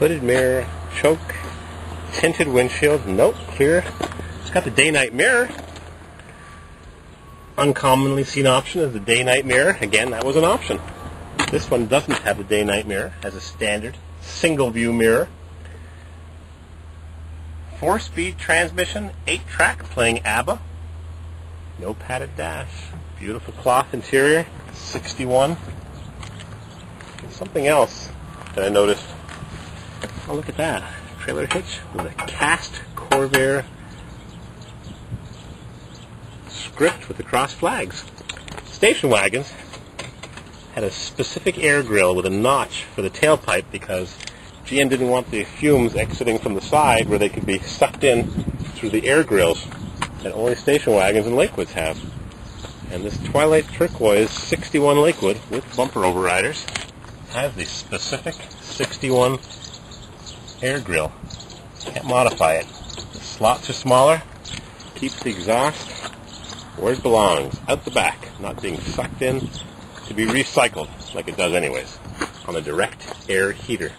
Hooded mirror, choke, tinted windshield, nope, clear. It's got the day-night mirror. Uncommonly seen option is the day-night mirror. Again, that was an option. This one doesn't have the day-night mirror, has a standard single-view mirror. 4-speed transmission, 8-track, playing ABBA. No padded dash. Beautiful cloth interior, 61. Something else that I noticed. Oh, look at that. Trailer hitch with a cast Corvair script with the cross flags. Station wagons had a specific air grill with a notch for the tailpipe because GM didn't want the fumes exiting from the side where they could be sucked in through the air grills that only station wagons and Lakewoods have. And this Twilight Turquoise 61 Lakewood with bumper overriders has the specific 61 air grill. Can't modify it. The slots are smaller, keeps the exhaust where it belongs, out the back, not being sucked in to be recycled like it does anyways, on a direct air heater.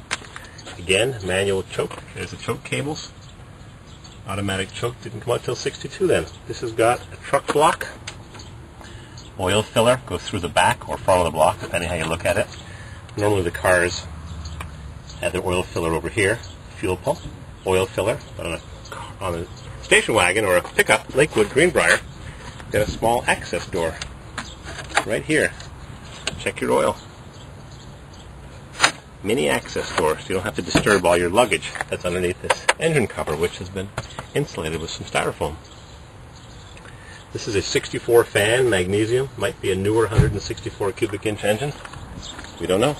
Again, manual choke. There's the choke cables. Automatic choke didn't come out till 62 then. This has got a truck block. Oil filler goes through the back or front of the block, depending how you look at it. Normally the cars have their oil filler over here. Fuel pump, oil filler. But on a station wagon or a pickup, Lakewood, Greenbrier, got a small access door right here. Check your oil. Mini access door, so you don't have to disturb all your luggage that's underneath this engine cover, which has been insulated with some styrofoam. This is a 64 fan, magnesium. Might be a newer 164 cubic inch engine. We don't know.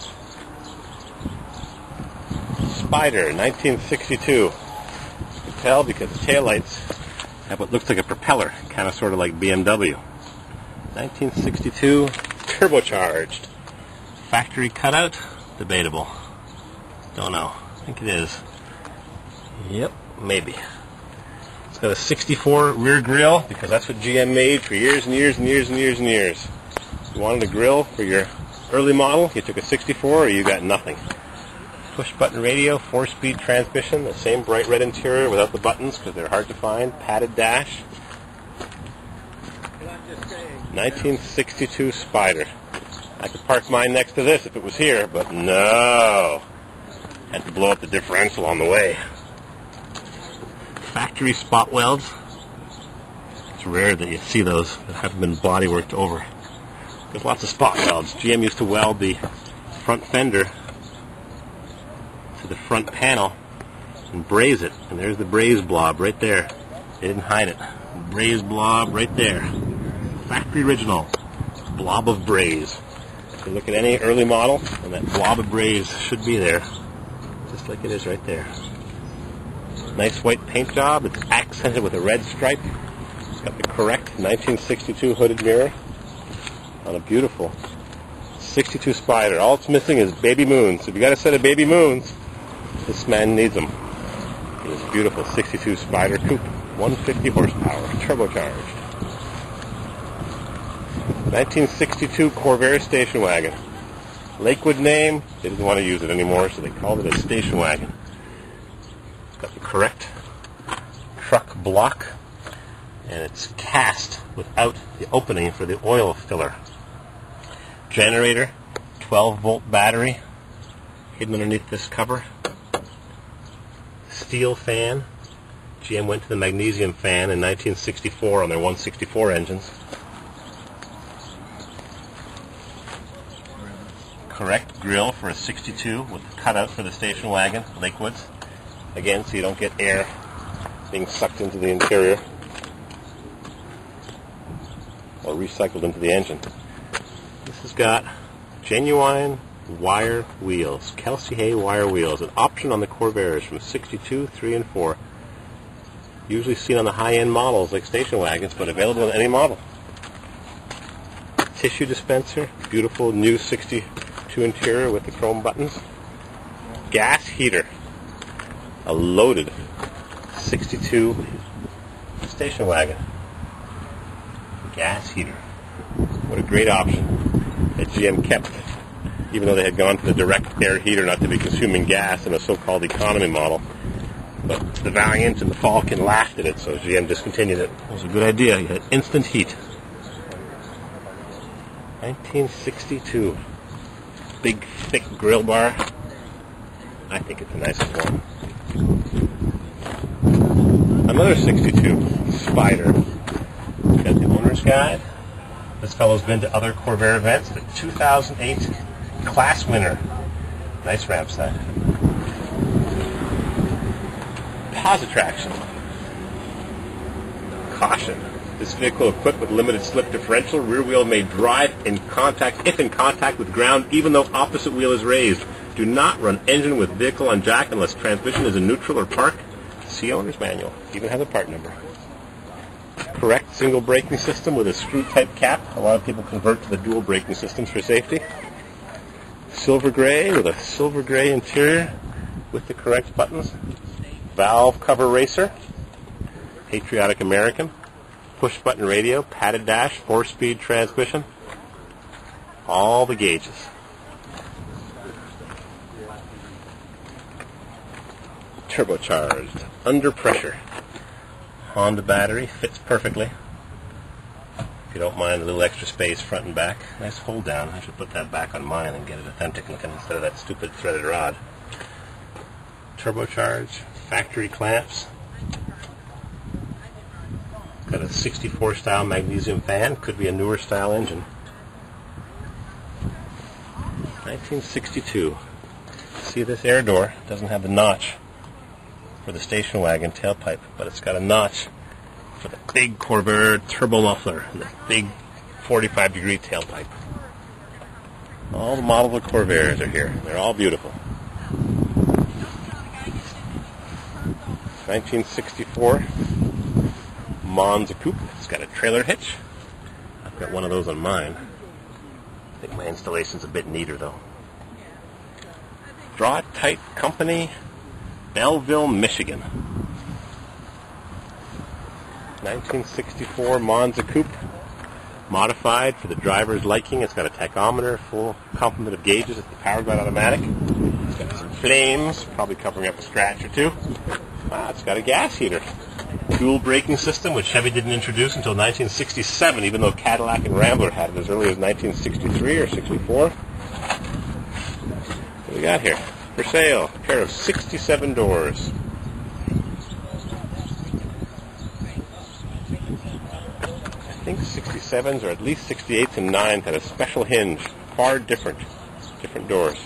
Spider, 1962. You can tell because the taillights have what looks like a propeller, kind of sort of like BMW. 1962, turbocharged. Factory cutout, debatable. Don't know. I think it is. Yep, maybe. It's got a 64 rear grille because that's what GM made for years and years and years and years and years. You wanted a grille for your early model, you took a 64 or you got nothing. Push button radio, 4-speed transmission, the same bright red interior without the buttons because they're hard to find, padded dash. 1962 Spider. I could park mine next to this if it was here, but no. Had to blow up the differential on the way. Factory spot welds. It's rare that you see those that haven't been body worked over. There's lots of spot welds. GM used to weld the front fender to the front panel and braze it. And there's the braze blob right there. They didn't hide it. Braze blob right there. Factory original. Blob of braze. If you look at any early model, and that blob of braze should be there. Just like it is right there. Nice white paint job. It's accented with a red stripe. It's got the correct 1962 hooded mirror on a beautiful 62 Spider. All it's missing is baby moons. So if you got a set of baby moons, this man needs them. It is a beautiful 62 Spider coupe, 150 horsepower, turbocharged. 1962 Corvair station wagon. Lakewood name, they didn't want to use it anymore, so they called it a station wagon. It's got the correct truck block, and it's cast without the opening for the oil filler. Generator, 12-volt battery, hidden underneath this cover. Steel fan. GM went to the magnesium fan in 1964 on their 164 engines. Correct grill for a 62 with the cutout for the station wagon, Lakewoods. Again, so you don't get air being sucked into the interior or recycled into the engine. This has got genuine wire wheels, Kelsey Hay wire wheels, an option on the Corvairs from 62, 3, and 4. Usually seen on the high-end models like station wagons, but available in any model. Tissue dispenser, beautiful new 62 interior with the chrome buttons. Gas heater, a loaded 62 station wagon. Gas heater. What a great option that GM kept even though they had gone to the direct air heater not to be consuming gas in a so-called economy model. But the Valiant and the Falcon laughed at it, so GM discontinued it. It was a good idea. You had instant heat. 1962. Big, thick grill bar. I think it's the nicest one. Another 62. Spider. Got the owner's guide. This fellow's been to other Corvair events. The 2008 class winner. Nice ramp set. Pause traction. Caution. This vehicle equipped with limited slip differential. Rear wheel may drive if in contact with ground, even though opposite wheel is raised. Do not run engine with vehicle on jack unless transmission is in neutral or park. See owner's manual. Even has a part number. Correct single braking system with a screw-type cap. A lot of people convert to the dual braking systems for safety. Silver gray with a silver gray interior with the correct buttons. Valve cover racer. Patriotic American. Push button radio. Padded dash. 4-speed transmission. All the gauges. Turbocharged. Under pressure. Honda battery. Fits perfectly. If you don't mind a little extra space front and back. Nice hold down. I should put that back on mine and get it authentic looking instead of that stupid threaded rod. Turbocharged. Factory clamps. Got a 64 style magnesium fan. Could be a newer style engine. 1962. See, this air door doesn't have the notch for the station wagon tailpipe, but it's got a notch for the big Corvair turbo muffler and the big 45-degree tailpipe. All the models of Corvairs are here. They're all beautiful. 1964 Monza Coupe. It's got a trailer hitch. I've got one of those on mine. I think my installation's a bit neater though. Draw Tight Company, Belleville, Michigan. 1964 Monza Coupe. Modified for the driver's liking. It's got a tachometer, full complement of gauges. It's the power glide automatic. It's got some flames, probably covering up a scratch or two. It's got a gas heater. Dual braking system, which Chevy didn't introduce until 1967, even though Cadillac and Rambler had it as early as 1963 or 64. What do we got here? For sale, a pair of 67 doors. I think 67s or at least 68s and 9s had a special hinge. Far different doors.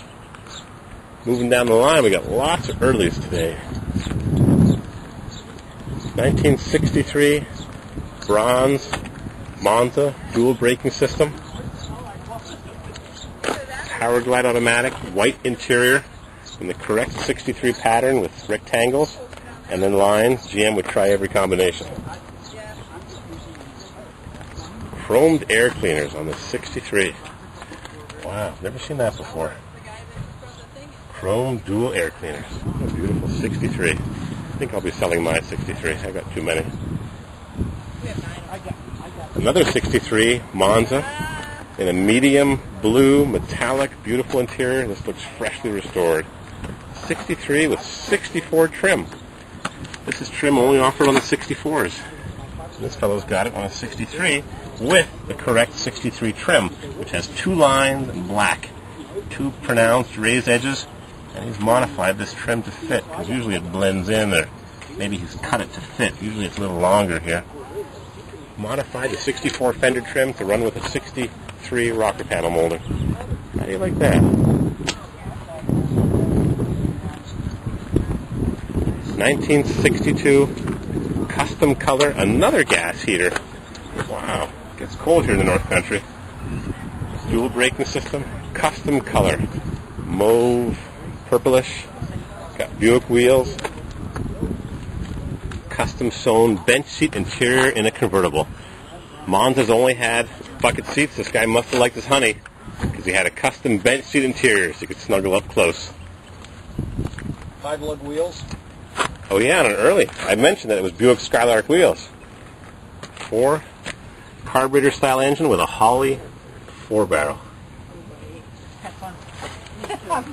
Moving down the line, we got lots of earlies today. 1963 bronze Monza dual braking system. Power glide automatic, white interior in the correct 63 pattern with rectangles and then lines. GM would try every combination. Chromed air cleaners on the 63. Wow, never seen that before. Chrome dual air cleaners. What a beautiful 63. I think I'll be selling my 63. I got too many. Another 63 Monza in a medium blue metallic beautiful interior. This looks freshly restored. 63 with 64 trim. This is trim only offered on the 64s. And this fellow's got it on a 63 with the correct 63 trim, which has two lines in black, two pronounced raised edges. And he's modified this trim to fit, because usually it blends in, or maybe he's cut it to fit. Usually it's a little longer here. Modified the 64 fender trim to run with a 63 rocker panel molder. How do you like that? 1962 custom color, another gas heater. Wow, it gets cold here in the North Country. Dual braking system, custom color, mauve, purplish, got Buick wheels, custom sewn bench seat interior in a convertible. Monza's only had bucket seats. This guy must have liked his honey because he had a custom bench seat interior so you could snuggle up close. 5-lug wheels. Oh yeah, and early. I mentioned that it was Buick Skylark wheels. 4 carburetor style engine with a Holley 4-barrel. Wow.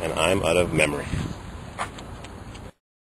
And I'm out of memory.